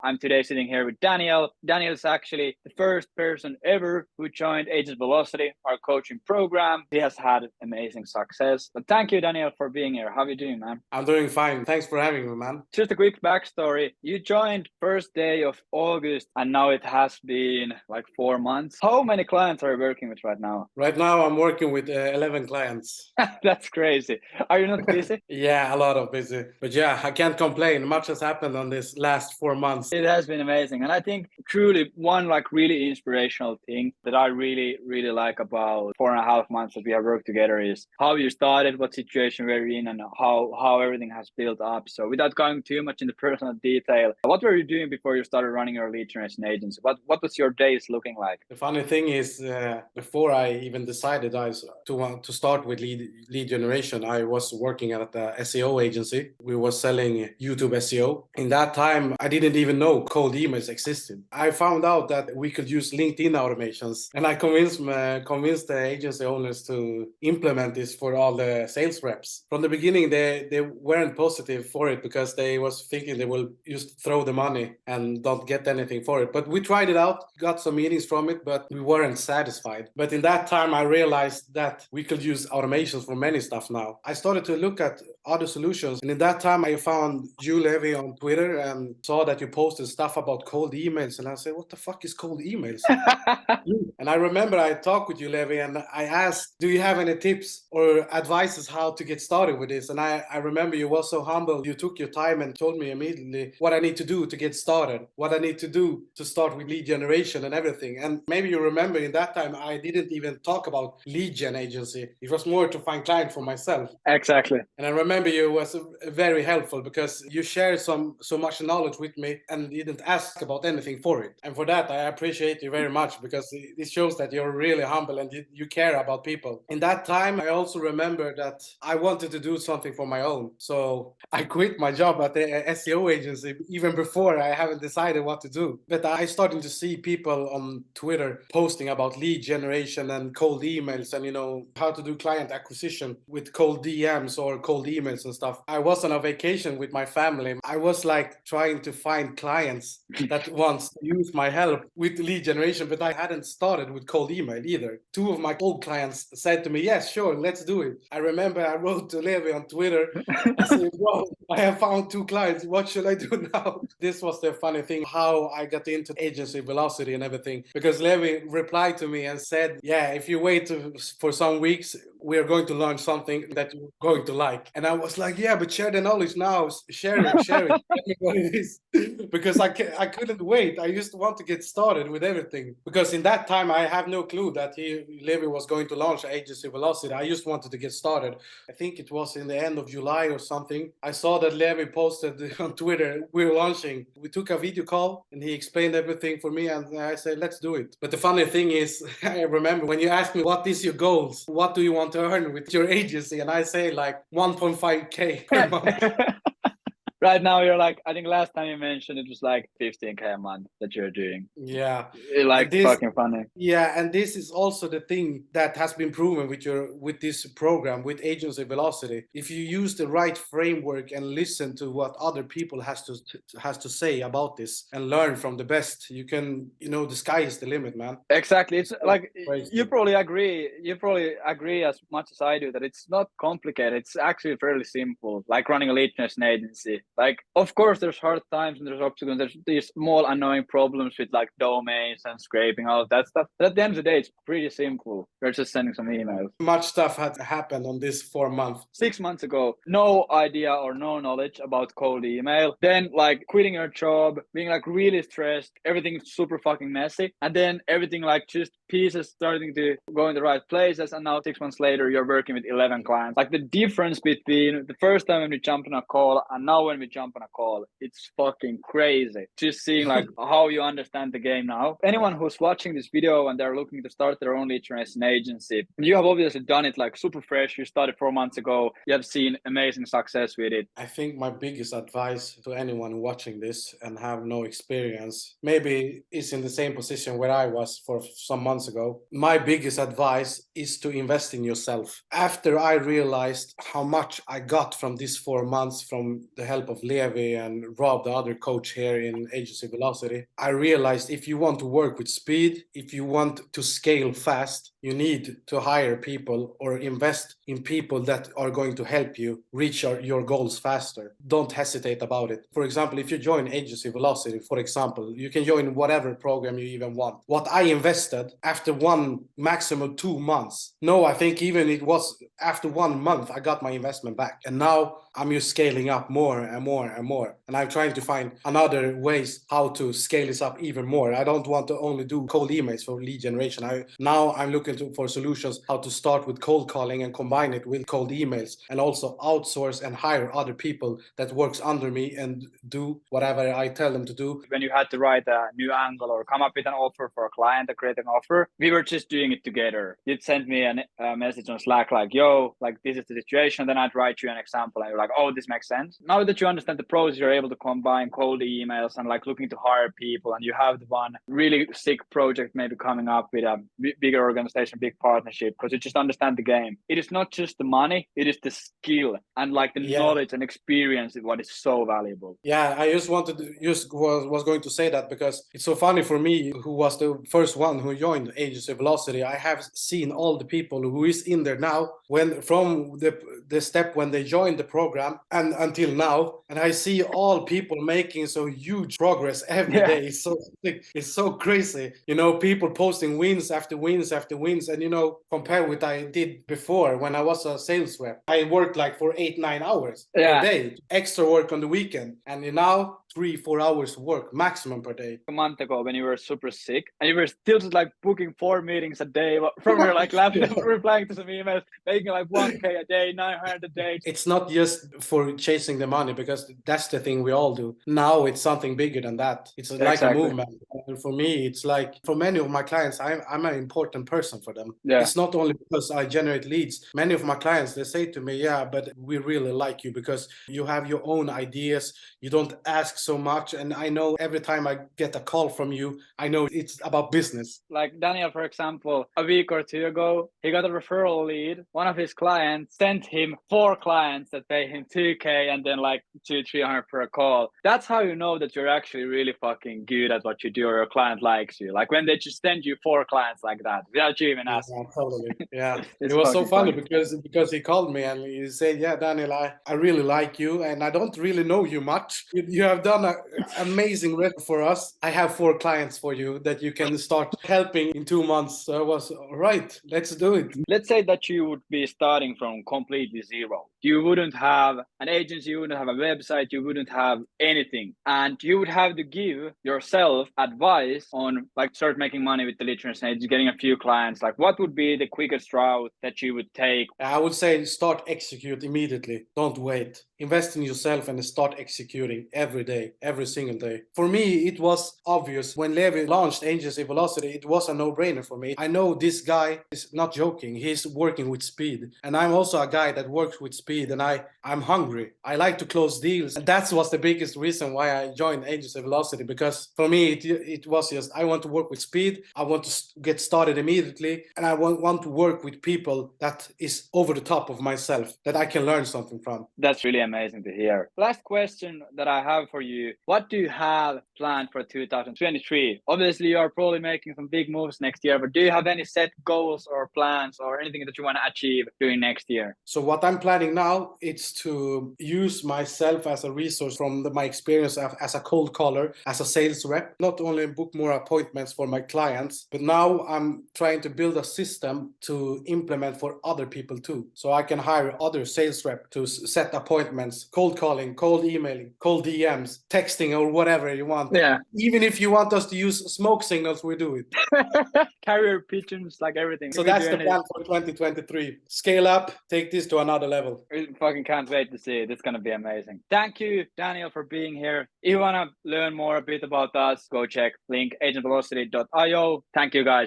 I'm today sitting here with Daniel. Daniel is actually the first person ever who joined AgencyVelocity, our coaching program. He has had amazing success. But thank you, Daniel, for being here. How are you doing, man? I'm doing fine. Thanks for having me, man. Just a quick backstory. You joined first day of August, and now it has been like 4 months. How many clients are you working with right now? Right now, I'm working with 11 clients. That's crazy. Are you not busy? Yeah, a lot of busy. But yeah, I can't complain. Much has happened on this last 4 months. It has been amazing. And I think truly one like really inspirational thing that I really like about 4.5 months that we have worked together is how you started, what situation we're in, and how everything has built up. So without going too much into personal detail, what were you doing before you started running your lead generation agency? What was your days looking like? The funny thing is, before I even decided to start with lead generation, I was working at the SEO agency. We were selling YouTube SEO. In that time, I didn't even know cold emails existed. I found out that we could use LinkedIn automations, and I convinced the agency owners to implement this for all the sales reps. From the beginning, they weren't positive for it because they was thinking they will just throw the money and don't get anything for it. But we tried it out, got some meetings from it, but we weren't satisfied. But in that time, I realized that we could use automations for many stuff now. I started to look at other solutions, and in that time, I found you, Leevi, on Twitter and saw that you posted stuff about cold emails, and I said, what the fuck is cold emails? And I remember I talked with you, Leevi, and I asked, do you have any tips or advices how to get started with this? And I remember you were so humble. You took your time and told me immediately what I need to do to get started, what I need to do to start with lead generation and everything. And maybe you remember in that time, I didn't even talk about lead gen agency. It was more to find clients for myself. Exactly. And I remember you was very helpful because you shared so much knowledge with me and you didn't ask about anything for it. And for that, I appreciate you very much because it shows that you're really humble and you care about people. In that time, I also remember that I wanted to do something for my own. So I quit my job at the SEO agency even before I haven't decided what to do. But I started to see people on Twitter posting about lead generation and cold emails and, how to do client acquisition with cold DMs or cold emails and stuff. I was on a vacation with my family. I was like trying to find clients that wants to use my help with lead generation, but I hadn't started with cold email either. 2 of my old clients said to me, yes, sure, let's do it. I remember I wrote to Leevi on Twitter. I said, bro, I have found 2 clients. What should I do now? This was the funny thing, how I got into AgencyVelocity and everything. Because Leevi replied to me and said, yeah, if you wait for some weeks, we're going to launch something that you're going to like. And I was like, yeah, but share the knowledge now. Share it. Tell me what it is. Because I couldn't wait. I just want to get started with everything. Because in that time, I have no clue that Leevi was going to launch AgencyVelocity. I just wanted to get started. I think it was in the end of July or something. I saw that Leevi posted on Twitter, we're launching. We took a video call and he explained everything for me. And I said, let's do it. But the funny thing is, I remember when you asked me, what is your goals? What do you want to earn with your agency? And I say like 1.5K per month. Right now, you're like, I think last time you mentioned it was like 15K a month that you're doing. Yeah. Like fucking funny. Yeah, and this is also the thing that has been proven with this program, with AgencyVelocity. If you use the right framework and listen to what other people has to say about this and learn from the best, you can, the sky is the limit, man. Exactly. It's like, you probably agree as much as I do that it's not complicated. It's actually fairly simple, like running a lead generation agency. Like, of course, there's hard times and there's obstacles. There's these small annoying problems with like domains and scraping, all of that stuff. But at the end of the day, it's pretty simple. We're just sending some emails. Much stuff had happened on this 4 months. 6 months ago, no idea or no knowledge about cold email. Then like quitting your job, being like really stressed, everything's super fucking messy. And then everything like just pieces starting to go in the right places. And now 6 months later, you're working with 11 clients. Like the difference between the first time when we jumped on a call and now when we jump on a call, it's fucking crazy. Just seeing like how you understand the game now. Anyone who's watching this video and they're looking to start their own lead generation agency, you have obviously done it like super fresh. You started 4 months ago. You have seen amazing success with it. I think my biggest advice to anyone watching this and have no experience, maybe is in the same position where I was for some months ago. My biggest advice is to invest in yourself. After I realized how much I got from these 4 months from the help help of Leevi and Rob, the other coach here in Agency Velocity, I realized if you want to work with speed, if you want to scale fast, you need to hire people or invest in people that are going to help you reach your goals faster. Don't hesitate about it. For example, if you join Agency Velocity, for example, you can join whatever program you even want. What I invested after one, maximum 2 months. No, I think even it was after 1 month, I got my investment back. And now I'm just scaling up more and more and more. And I'm trying to find another ways how to scale this up even more. I don't want to only do cold emails for lead generation. Now I'm looking for solutions how to start with cold calling and combine it with cold emails, and also outsource and hire other people that works under me and do whatever I tell them to do. When you had to write a new angle or come up with an offer for a client to create an offer, we were just doing it together. You'd send me a message on Slack like, yo, like this is the situation. Then I'd write you an example and you're like, oh, this makes sense. Now that you understand the process, you're able to combine cold emails and like looking to hire people, and you have the one really sick project maybe coming up with a bigger organization, big partnership, because you just understand the game. It is not just the money, it is the skill and like the knowledge and experience is what is so valuable. Yeah, I just was going to say that because it's so funny for me, who was the first one who joined Agency Velocity. I have seen all the people who is in there now, when from the step when they joined the program and until now, and I see all people making so huge progress every day. It's so crazy, you know, people posting wins after wins after wins. And you know, compare with I did before when I was a sales rep, I worked like for 8-9 hours per day, extra work on the weekend, and now 3-4 hours work maximum per day. A month ago when you were super sick and you were still just like booking 4 meetings a day from your like laptop, replying to some emails, making like 1K a day, 900 a day. It's not just for chasing the money, because that's the thing we all do. Now it's something bigger than that. It's like a movement. And for me, it's like for many of my clients, I'm an important person for them. It's not only because I generate leads. Many of my clients, they say to me, yeah, but we really like you because you have your own ideas. You don't ask so much, and I know every time I get a call from you, I know it's about business. Like Daniel, for example, a week or 2 ago, he got a referral lead. One of his clients sent him 4 clients that pay him 2K and then like 200-300 per call. That's how you know that you're actually really fucking good at what you do, or your client likes you. Like when they just send you 4 clients like that without you even asking. Yeah, totally. Yeah. It was so funny because he called me and he said, yeah, Daniel, I really like you, and I don't really know you much. You have done an amazing rep for us. I have 4 clients for you that you can start helping in 2 months. So I was, all right, let's do it. Let's say that you would be starting from completely zero. You wouldn't have an agency, you wouldn't have a website, you wouldn't have anything. And you would have to give yourself advice on like start making money with the lead generation, getting a few clients. Like what would be the quickest route that you would take? I would say start execute immediately. Don't wait. Invest in yourself and start executing every day, every single day. For me, it was obvious when Leevi launched Agency Velocity. It was a no-brainer for me. I know this guy is not joking. He's working with speed. And I'm also a guy that works with speed, and I'm hungry. I like to close deals. And that was the biggest reason why I joined Agency Velocity, because for me, it was just, I want to work with speed. I want to get started immediately. And I want to work with people that is over the top of myself, that I can learn something from. That's really amazing to hear. Last question that I have for you. What do you have planned for 2023? Obviously, you are probably making some big moves next year, but do you have any set goals or plans or anything that you want to achieve during next year? So what I'm planning now is to use myself as a resource from my experience as a cold caller, as a sales rep, not only book more appointments for my clients, but now I'm trying to build a system to implement for other people too. So I can hire other sales rep to set appointments, cold calling, cold emailing, cold DMs, texting, or whatever you want. Yeah. Even if you want us to use smoke signals, we do it. Carrier pigeons, like everything. So that's the plan for 2023. Scale up, take this to another level. We fucking can't wait to see it. It's going to be amazing. Thank you, Daniel, for being here. If you want to learn more a bit about us, go check link agentvelocity.io. Thank you, guys.